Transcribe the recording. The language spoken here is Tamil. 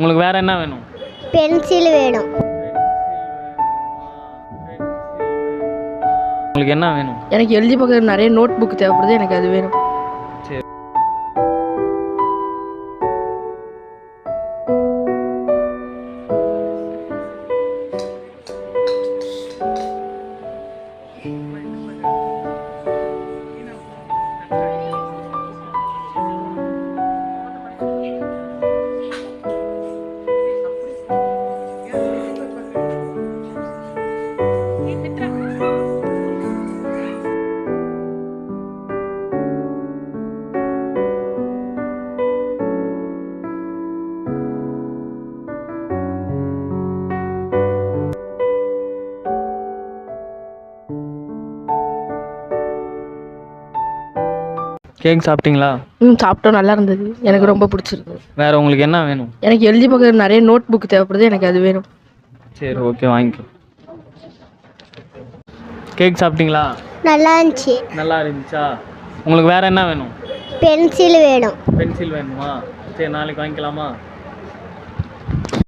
உங்களுக்கு வேறு என்ன வேணும்? பென்சில் வேணும். உங்களுக்கு என்ன வேணும்? எனக்கு எழுதி பார்க்க நிறைய நோட் புக் தேவைப்படுது, எனக்கு அது வேணும். சரி. கேக் சாப்பிட்டீங்களா? சாப்பிட்டோம், நல்லா இருந்தது, எனக்கு ரொம்ப பிடிச்சிருந்தது. வேறு உங்களுக்கு என்ன வேணும்? எனக்கு எழுதி பார்க்க நிறைய நோட் புக் தேவைப்படுது, எனக்கு அது வேணும். சரி, ஓகே, வாங்கிக்கோ. கேக் சாப்பிட்டீங்களா? நல்லா இருந்துச்சு. நல்லா இருந்துச்சா? உங்களுக்கு வேறு என்ன வேணும்? பென்சில் வேணும். பென்சில் வேணுமா? சரி, நாளைக்கு வாங்கிக்கலாமா?